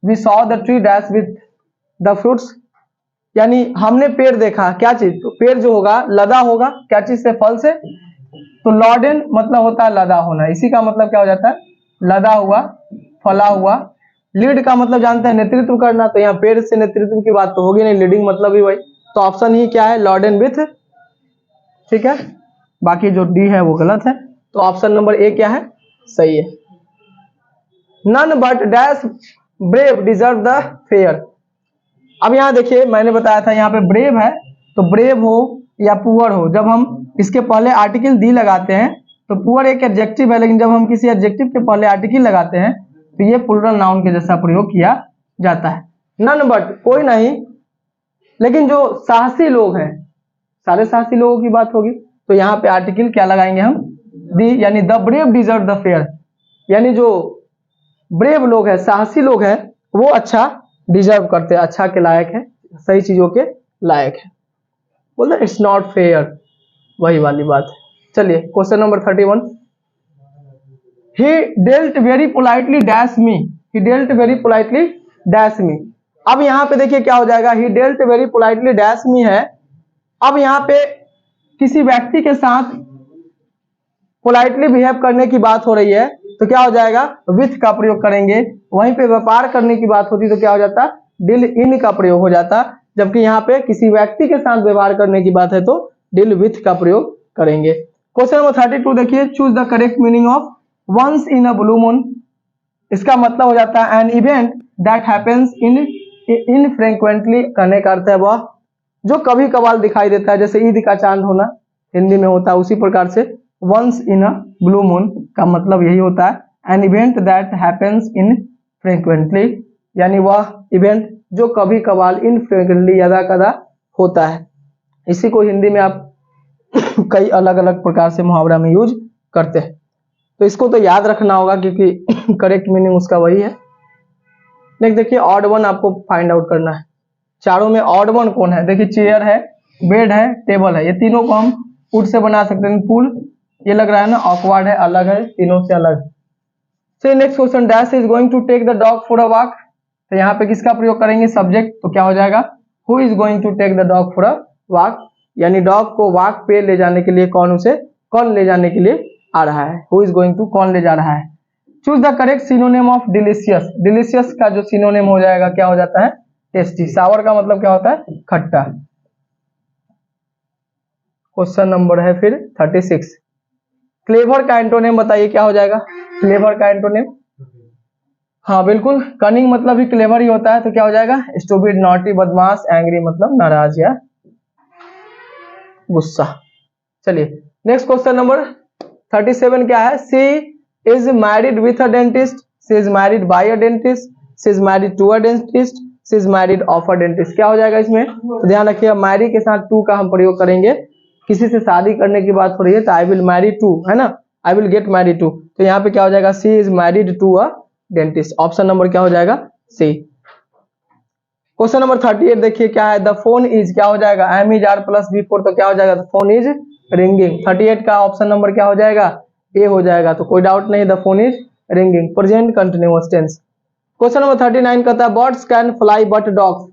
we saw the tree dash with the fruits, यानी हमने पेड़ देखा, क्या चीज, तो पेड़ जो होगा लदा होगा, क्या चीज से, फल से, तो लॉडेन मतलब होता है लदा होना, इसी का मतलब क्या हो जाता है, लदा हुआ, फला हुआ। लीड का मतलब जानते हैं नेतृत्व करना, तो यहाँ पेड़ से नेतृत्व की बात तो होगी नहीं, लीडिंग मतलब ही वही, तो ऑप्शन ही क्या है, लॉडेन विथ, ठीक है, बाकी जो डी है वो गलत है, तो ऑप्शन नंबर ए क्या है, सही है। None but dash brave deserve the fair. अब यहाँ देखिए मैंने बताया था यहाँ पे ब्रेव है, तो ब्रेव हो या पुअर हो, जब हम इसके पहले आर्टिकल दी लगाते हैं तो पुअर एक एडजेक्टिव है, लेकिन जब हम किसी एडजेक्टिव के पहले आर्टिकल लगाते हैं तो ये प्लूरल नाउन के जैसा प्रयोग किया जाता है। नन बट कोई नहीं, लेकिन जो साहसी लोग हैं, सारे साहसी लोगों की बात होगी, तो यहाँ पे आर्टिकल क्या लगाएंगे हम, दी, यानी the brave deserve the fair, यानी जो ब्रेव लोग हैं, साहसी लोग हैं, वो अच्छा डिजर्व करते हैं, अच्छा के लायक है, सही चीजों के लायक है। बोलते इट्स नॉट फेयर, वही वाली बात है। चलिए question number 31, he dealt very politely dash me, he dealt very politely dash me। अब यहाँ पे देखिए क्या हो जाएगा, he dealt very politely dash me है, अब यहाँ पे किसी व्यक्ति के साथ पोलाइटली बिहेव करने की बात हो रही है तो क्या हो जाएगा, विथ का प्रयोग करेंगे। वहीं पे व्यापार करने की बात होती तो क्या हो जाता, डील इन का प्रयोग हो जाता, जबकि यहाँ पे किसी व्यक्ति के साथ व्यवहार करने की बात है तो डील विथ का प्रयोग करेंगे। क्वेश्चन नंबर 32 देखिए, choose the correct meaning of once in a blue moon. इसका मतलब हो जाता है an event that happens infrequently, करने का अर्थ है वह जो कभी कभार दिखाई देता है, जैसे ईद का चांद होना हिंदी में होता है, उसी प्रकार से once in a blue moon का मतलब यही होता है an event that happens infrequently, यानी वह इवेंट जो कभी कभार इनफ्रीक्वेंटली, यदा कदा होता है। इसी को हिंदी में आप कई अलग अलग प्रकार से मुहावरा में यूज करते हैं, तो इसको तो याद रखना होगा क्योंकि करेक्ट मीनिंग उसका वही है। नेक्स्ट देखिए, ऑड वन आपको फाइंड आउट करना है। चारों में ऑड वन कौन है, देखिए चेयर है, बेड है, टेबल है, ये तीनों को हम वुड से बना सकते हैं। पुल, ये लग रहा है ना ऑकवर्ड है, अलग है, तीनों से अलग। से next question, dash is going to take the dog for a walk, तो यहाँ पे किसका प्रयोग करेंगे, सब्जेक्ट, तो क्या हो जाएगा, who is going to take the dog for a walk, यानी डॉग को वॉक पे ले जाने के लिए कौन ले जाने के लिए आ रहा है, हु इज गोइंग टू, कौन ले जा रहा है। Choose the correct synonym of delicious, delicious का जो सिनोनिम हो जाएगा क्या हो जाता है, टेस्टी। सावर का मतलब क्या होता है, खट्टा। क्वेश्चन नंबर है फिर 36, क्लेवर का एंटोनिम बताइए क्या हो जाएगा, क्लेवर का एंटोनिम, हाँ बिल्कुल, कनिंग मतलब भी क्लेवर ही होता है, तो क्या हो जाएगा स्टूपिड, नॉटी, बदमाश, एंग्री मतलब नाराज या गुस्सा। चलिए नेक्स्ट क्वेश्चन नंबर 37 क्या है, she is married with a dentist, she is married by a dentist, she is married to a dentist, she is married of a dentist. क्या हो जाएगा इसमें, तो ध्यान रखिएगा मैरी के साथ टू का हम प्रयोग करेंगे, किसी से शादी करने की बात हो रही है तो आई विल मैरी टू, है ना, I will get married to, तो यहाँ पे क्या हो जाएगा she is married to a dentist, option number क्या हो जाएगा सी। क्वेश्चन नंबर 38 देखिए क्या है, द फोन इज, क्या हो जाएगा am is are plus V four, तो क्या हो जाएगा द फोन इज रिंगिंग। 38 का ऑप्शन नंबर क्या हो जाएगा ए हो जाएगा, तो कोई डाउट नहीं, the phone is ringing, present continuous tense. Question number 39 कहता है birds can fly but dogs,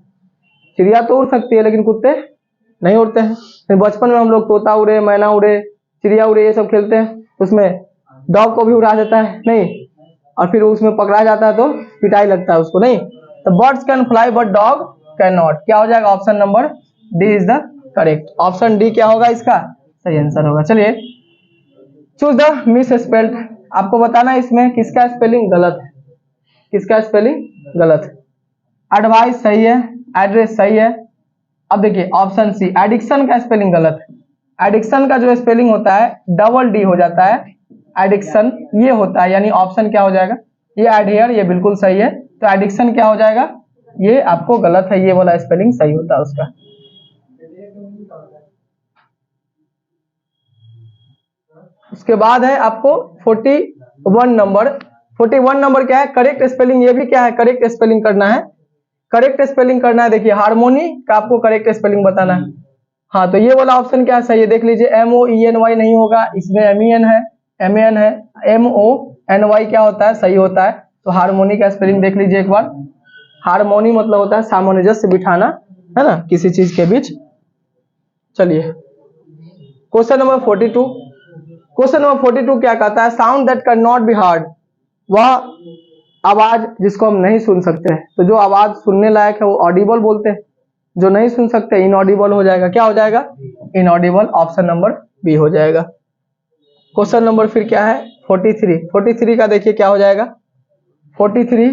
चिड़िया तो उड़ सकती है लेकिन कुत्ते नहीं उड़ते हैं। फिर बचपन में हम लोग तोता उड़े, मैना उड़े, चिड़िया उड़े ये सब खेलते हैं, उसमें डॉग को भी उड़ा देता है नहीं, और फिर उसमें पकड़ा जाता है तो पिटाई लगता है उसको नहीं, तो birds can fly but dog can not, क्या हो जाएगा option number D is the correct, option D क्या होगा इसका सही आंसर होगा। चलिए चूज द मिस स्पेल्ड, आपको बताना है इसमें किसका स्पेलिंग गलत है, किसका स्पेलिंग गलत है। एडवाइस सही है, एड्रेस सही है। अब देखिए ऑप्शन सी एडिक्शन का स्पेलिंग गलत है, एडिक्शन का जो स्पेलिंग होता है डबल डी हो जाता है, एडिक्शन ये होता है, यानी ऑप्शन क्या हो जाएगा ये एडहियर, ये बिल्कुल सही है, तो एडिक्शन क्या हो जाएगा ये आपको गलत है, ये वाला स्पेलिंग सही होता है उसका। उसके बाद है आपको 41 नंबर, 41 नंबर क्या है करेक्ट स्पेलिंग, ये भी क्या है करेक्ट स्पेलिंग करना है, करेक्ट स्पेलिंग करना है। देखिए हार्मोनी का आपको करेक्ट स्पेलिंग बताना है, हाँ तो ये वाला ऑप्शन क्या सही है देख लीजिए, MOENY नहीं होगा, इसमें MEN है, MAN है, MONY क्या होता है सही होता है, तो हार्मोनी का स्पेलिंग देख लीजिए एक बार, हार्मोनी मतलब होता है सामंजस्य बिठाना, है ना किसी चीज के बीच। चलिए क्वेश्चन नंबर 42, क्वेश्चन नंबर 42 क्या कहता है, sound that can not be heard, वह आवाज जिसको हम नहीं सुन सकते हैं, तो जो आवाज सुनने लायक है वो ऑडिबल बोलते हैं, जो नहीं सुन सकते इनऑडिबल हो जाएगा, क्या हो जाएगा इनऑडिबल, ऑप्शन नंबर बी हो जाएगा। क्वेश्चन नंबर फिर क्या है 43, 43 का देखिए क्या हो जाएगा 43,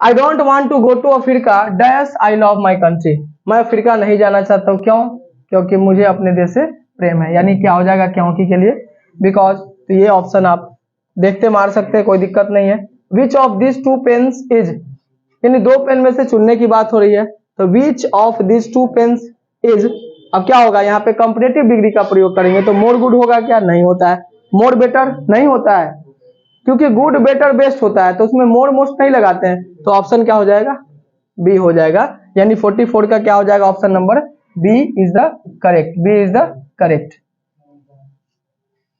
I don't want to go to Africa dash I love my country, मैं अफ्रीका नहीं जाना चाहता हूँ, क्यों, क्योंकि मुझे अपने देश से प्रेम है, यानी क्या हो जाएगा क्योंकि के लिए बिकॉज, तो ये ऑप्शन आप देखते मार सकते हैं कोई दिक्कत नहीं है। Which of this two pens is, यानी दो पेन में से चुनने की बात हो रही है, तो which of this two pens is, अब क्या होगा यहाँ पे कंपैरेटिव डिग्री का प्रयोग करेंगे, तो मोर गुड होगा क्या नहीं होता है, मोर बेटर नहीं होता है, क्योंकि गुड बेटर बेस्ट होता है तो उसमें मोर मोस्ट नहीं लगाते हैं, तो ऑप्शन क्या हो जाएगा बी हो जाएगा, यानी 44 का क्या हो जाएगा option number B is the correct, B is the correct.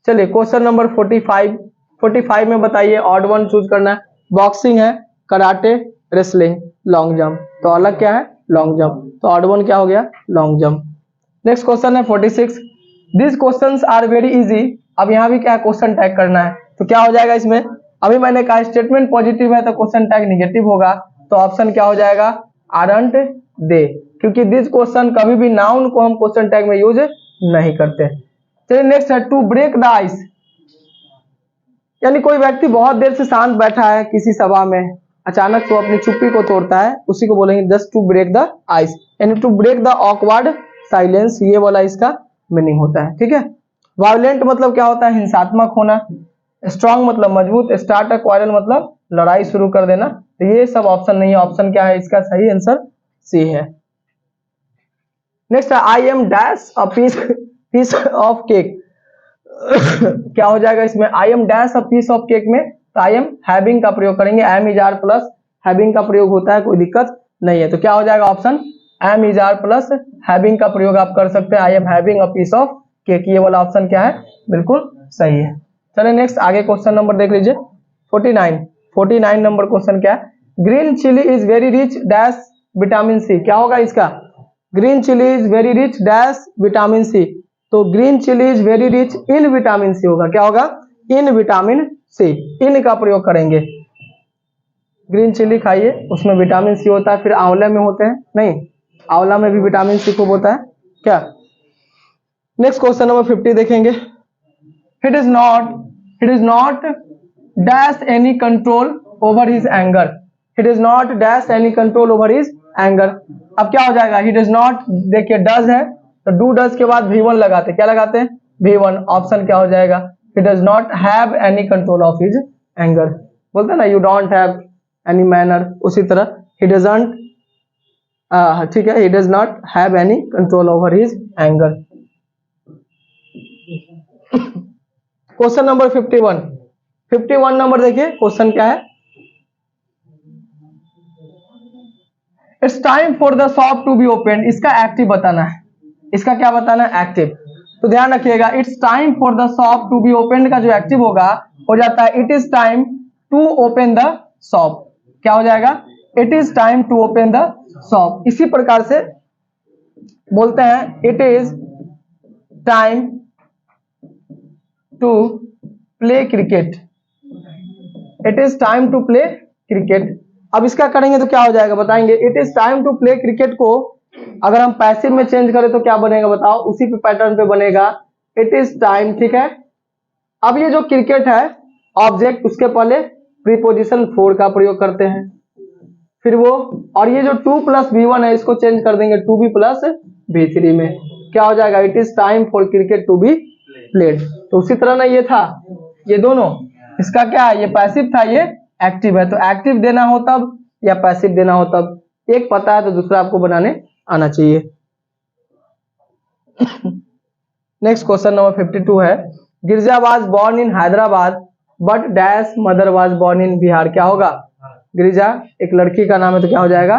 चलिए क्वेश्चन नंबर 45, 45 में बताइए ऑड वन चूज करना है, बॉक्सिंग है, कराटे, रेसलिंग, लॉन्ग जंप, तो अलग क्या है लॉन्ग जंप, तो ऑड वन क्या हो गया लॉन्ग जंप। नेक्स्ट क्वेश्चन है 46, this questions are very easy, अब यहाँ भी क्या क्वेश्चन टैग करना है, तो क्या हो जाएगा इसमें, अभी मैंने कहा स्टेटमेंट पॉजिटिव है तो क्वेश्चन टैग निगेटिव होगा, तो ऑप्शन क्या हो जाएगा आरंट दे, क्योंकि दिस क्वेश्चन कभी भी नाउन को हम क्वेश्चन टैग में यूज नहीं करते। चलिए नेक्स्ट है टू ब्रेक द आइस, यानी कोई व्यक्ति बहुत देर से शांत बैठा है किसी सभा में, अचानक वो अपनी चुप्पी को तोड़ता है, उसी को बोलेंगे just to break the ice, यानी to break the awkward silence, ये वाला इसका मीनिंग होता है, ठीक है। वायलेंट मतलब क्या होता है हिंसात्मक होना, स्ट्रांग मतलब मजबूत, स्टार्ट अ क्वारल मतलब लड़ाई शुरू कर देना, तो ये सब ऑप्शन नहीं है, ऑप्शन क्या है इसका सही आंसर सी है। Next I am dash a piece of cake, क्या हो जाएगा इसमें I am dash a piece of cake में, तो आई एम हैविंग का प्रयोग करेंगे, am is are plus having का प्रयोग होता है, कोई दिक्कत नहीं है, तो क्या हो जाएगा option am is are plus having का प्रयोग आप कर सकते हैं, I am having a piece of cake, ये वाला ऑप्शन क्या है बिल्कुल सही है। चलिए नेक्स्ट आगे क्वेश्चन नंबर देख लीजिए 49, 49 नंबर क्वेश्चन क्या है, green chilli is very rich dash vitamin C, क्या होगा इसका green chilli is very rich dash vitamin C, तो green chilli is very rich in vitamin C होगा, क्या होगा इन विटामिन सी, इन का प्रयोग करेंगे, ग्रीन चिली खाइए उसमें विटामिन सी होता है, फिर आंवले में होते हैं नहीं, आंवला में भी विटामिन सी खूब होता है क्या। नेक्स्ट क्वेश्चन नंबर 50 देखेंगे, it is not dash any control over his anger. He does not dash any control over his anger. अब क्या हो जाएगा, he does not, देखिए does है तो do does के बाद V1 लगाते, क्या लगाते हैं V1, ऑप्शन क्या हो जाएगा, he does not have any control of his anger, बोलते हैं ना you don't have any manner, उसी तरह he doesn't, ठीक है, he does not have any control over his anger. Question number 51 number देखिए, क्वेश्चन क्या है, it's time for the shop to be open, इसका एक्टिव बताना है, इसका क्या बताना है, एक्टिव, तो ध्यान रखिएगा, it's time for the shop to be open का जो एक्टिव होगा हो जाता है it is time to open the shop, क्या हो जाएगा, it is time to open the shop. इसी प्रकार से बोलते हैं it is time to play cricket, it is time to play cricket. अब इसका करेंगे तो क्या हो जाएगा बताएंगे, it is time to play cricket को अगर हम पैसिव में चेंज करें तो क्या बनेगा बताओ, उसी पे पैटर्न पे बनेगा, इट इज टाइम, ठीक है। अब ये जो क्रिकेट है ऑब्जेक्ट, उसके पहले प्रीपोजिशन फॉर का प्रयोग करते हैं, फिर वो, और ये जो 2 + V1 है इसको चेंज कर देंगे 2B + V3 में, क्या हो जाएगा, it is time for cricket to be played. तो उसी तरह ना ये था, ये दोनों, इसका क्या है, ये पैसिव था, ये एक्टिव है, तो एक्टिव देना हो तब या पैसिव देना हो तब, एक पता है तो दूसरा आपको बनाने आना चाहिए। नेक्स्ट क्वेश्चन नंबर 52 है, Girja was born in Hyderabad but dash mother was born in Bihar, क्या होगा, गिरिजा एक लड़की का नाम है तो क्या हो जाएगा,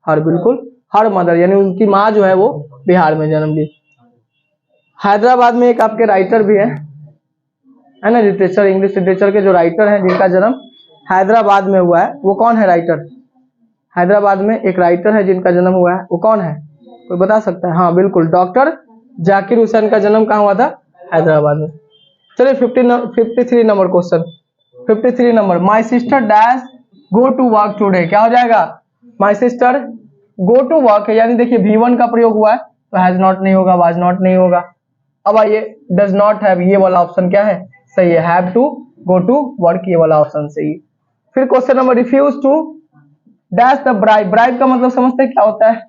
हर, बिल्कुल हर मदर, यानी उनकी माँ जो है वो बिहार में जन्म ली। हैदराबाद में एक आपके राइटर भी है ना, लिटरेचर, इंग्लिश लिटरेचर के जो राइटर हैं जिनका जन्म हैदराबाद में हुआ है, वो कौन है राइटर, हैदराबाद में एक राइटर है जिनका जन्म हुआ है, वो कौन है, कोई बता सकता है, हाँ बिल्कुल डॉक्टर जाकिर हुसैन का जन्म कहाँ हुआ था, हैदराबाद में। चलिए 53 number question, 53 number, my sister dash go to work today, क्या हो जाएगा, my sister go to work है, यानी देखिए V1 का प्रयोग हुआ है तो हैज नॉट नहीं होगा, वाज नॉट नहीं होगा। अब आइए डज नॉट हैव, ये वाला ऑप्शन क्या है, सही है, have to go to work, ये वाला ऑप्शन सही है। फिर question number, refuse to dash the bribe, bribe का मतलब समझते हैं क्या होता है,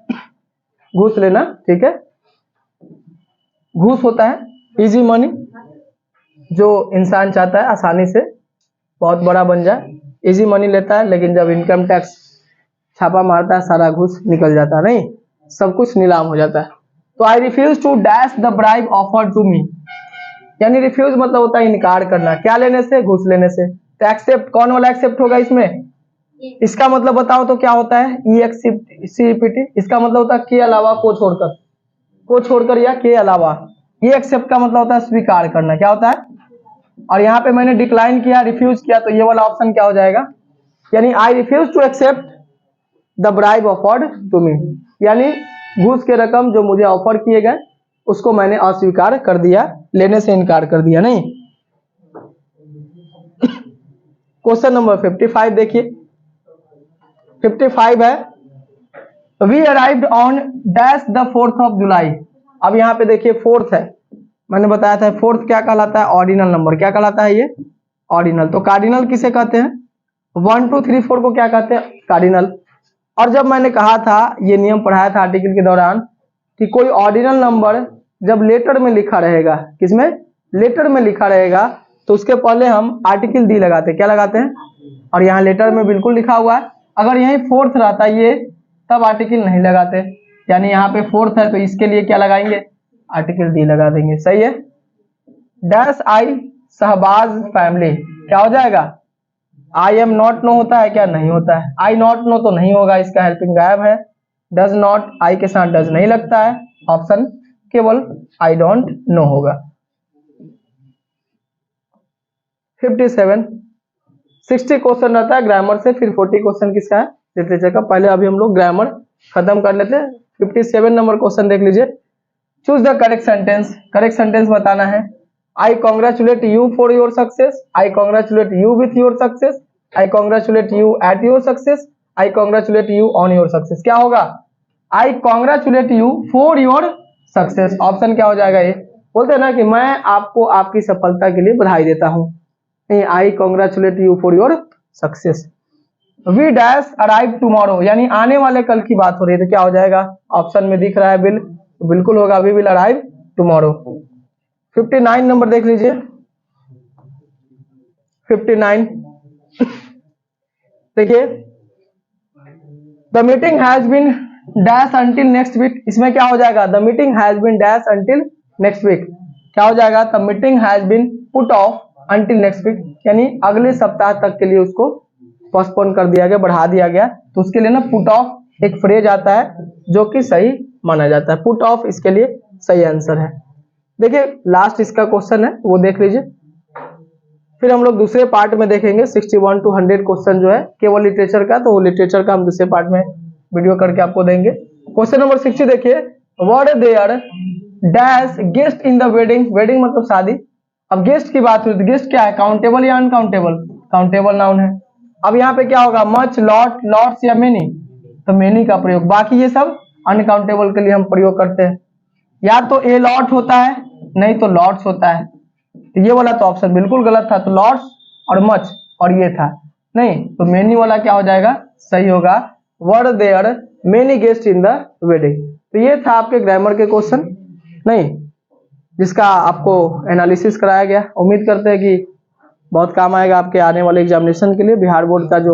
घूस लेना, ठीक है, घूस होता है इजी मनी, जो इंसान चाहता है आसानी से बहुत बड़ा बन जाए, इजी मनी लेता है, लेकिन जब इनकम टैक्स छापा मारता है सारा घूस निकल जाता है, नहीं सब कुछ नीलाम हो जाता है। तो I refuse to dash the bribe offer to me, यानी रिफ्यूज मतलब होता है इनकार करना, क्या लेने से, घूस लेने से। तो एक्सेप्ट, कौन वाला एक्सेप्ट होगा इसमें, इसका मतलब बताओ तो क्या होता है, EXCPT, इसका मतलब होता है के अलावा, को छोड़कर या के अलावा। ये एक्सेप्ट का मतलब होता है स्वीकार करना, क्या होता है, और यहाँ पे मैंने डिक्लाइन किया, रिफ्यूज किया, तो ये वाला ऑप्शन क्या हो जाएगा, यानी I refuse to accept the bribe offered to me, यानी घूस के रकम जो मुझे ऑफर किए गए उसको मैंने अस्वीकार कर दिया, लेने से इनकार कर दिया, नहीं। क्वेश्चन नंबर 55 देखिए, 55 है, we arrived on dash the 4th of July. अब यहाँ पे देखिए 4th है, मैंने बताया था 4th क्या कहलाता है, ऑर्डिनल नंबर, क्या कहलाता है ये, ऑर्डिनल। तो कार्डिनल किसे कहते हैं, 1 2 3 4 को क्या कहते हैं, कार्डिनल। और जब मैंने कहा था, ये नियम पढ़ाया था आर्टिकल के दौरान, कि कोई ऑर्डिनल नंबर जब लेटर में लिखा रहेगा, किसमें, लेटर में लिखा रहेगा, तो उसके पहले हम आर्टिकल डी लगाते हैं, क्या लगाते हैं, और यहाँ लेटर में बिल्कुल लिखा हुआ है, अगर यहीं 4th रहता ये तब आर्टिकल नहीं लगाते, यानी यहाँ पे 4th है तो इसके लिए क्या लगाएंगे, आर्टिकल डी लगा देंगे, सही है। डैश आई शहबाज फैमिली, क्या हो जाएगा, आई एम नॉट नो होता है क्या, नहीं होता है, आई नॉट नो तो नहीं होगा, इसका हेल्पिंग गायब है, डज नॉट, आई के साथ डज नहीं लगता है, ऑप्शन केवल आई डोंट नो होगा। 57 60 क्वेश्चन रहता है ग्रामर से, फिर 40 क्वेश्चन किसका है, लिटरेचर का। पहले अभी हम लोग ग्रामर खत्म कर लेते हैं। 57 नंबर क्वेश्चन देख लीजिए, choose the correct sentence, correct sentence बताना है। आई congratulate you for your success, I congratulate you with your success, I congratulate you at your success, I congratulate you on your success, क्या होगा, आई congratulate you for your success, option क्या हो जाएगा, ये बोलते हैं ना कि मैं आपको आपकी सफलता के लिए बधाई देता हूं, नहीं, I congratulate you for your success. We dash arrive tomorrow, यानी आने वाले कल की बात हो रही है, तो क्या हो जाएगा? ऑप्शन में दिख रहा है विल, तो बिल्कुल होगा वी विल अराइव टुमारो। 59 नंबर देख लीजिए, 59 देखिए, the meeting has been dash until next week, इसमें क्या हो जाएगा? The meeting has been dash until next week, क्या हो जाएगा? The meeting has been put off until next week, यानी अगले सप्ताह तक के लिए उसको पोस्टपोन कर दिया गया, बढ़ा दिया गया। तो उसके लिए ना पुट ऑफ एक फ्रेज आता है जो कि सही माना जाता है, पुट ऑफ इसके लिए सही आंसर है। देखिए लास्ट इसका क्वेश्चन है, वो देख लीजिए, फिर हम लोग दूसरे पार्ट में देखेंगे 61 to 100 क्वेश्चन जो है केवल लिटरेचर का, तो वो लिटरेचर का हम दूसरे पार्ट में वीडियो करके आपको देंगे। क्वेश्चन नंबर 60 देखिए, were there dash guest in the wedding, wedding मतलब शादी। अब गेस्ट की बात हुई तो गेस्ट क्या है? काउंटेबल या अनकाउंटेबल? काउंटेबल नाउन है। अब यहाँ पे क्या होगा? मच, लॉट, लॉट्स या मेनी, तो मेनी का प्रयोग। बाकी ये सब अनकाउंटेबल के लिए हम प्रयोग करते हैं, या तो ए लॉट होता है, नहीं तो लॉट्स होता है। तो ये वाला तो ऑप्शन बिल्कुल गलत था, तो लॉट्स और मच और ये था नहीं, तो मेनी वाला क्या हो जाएगा? सही होगा, were there many guest in the wedding. तो ये था आपके ग्रामर के क्वेश्चन नहीं, जिसका आपको एनालिसिस कराया गया। उम्मीद करते हैं कि बहुत काम आएगा आपके आने वाले एग्जामिनेशन के लिए। बिहार बोर्ड का जो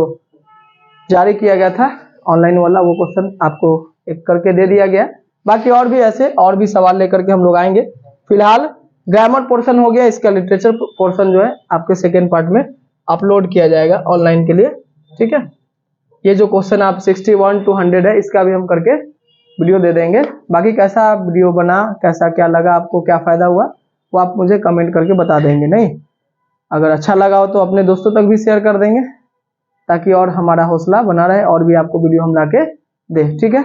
जारी किया गया था ऑनलाइन वाला, वो क्वेश्चन आपको एक करके दे दिया गया। बाकी और भी ऐसे और भी सवाल लेकर के हम लोग आएंगे। फिलहाल ग्रामर पोर्शन हो गया, इसका लिटरेचर पोर्शन जो है आपके सेकेंड पार्ट में अपलोड किया जाएगा ऑनलाइन के लिए, ठीक है। ये जो क्वेश्चन आप 61 to 100 है, इसका भी हम करके वीडियो दे देंगे। बाकी कैसा वीडियो बना, कैसा क्या लगा आपको, क्या फायदा हुआ, वो आप मुझे कमेंट करके बता देंगे। नहीं, अगर अच्छा लगा हो तो अपने दोस्तों तक भी शेयर कर देंगे, ताकि और हमारा हौसला बना रहे और भी आपको वीडियो हम लाके दें, ठीक है।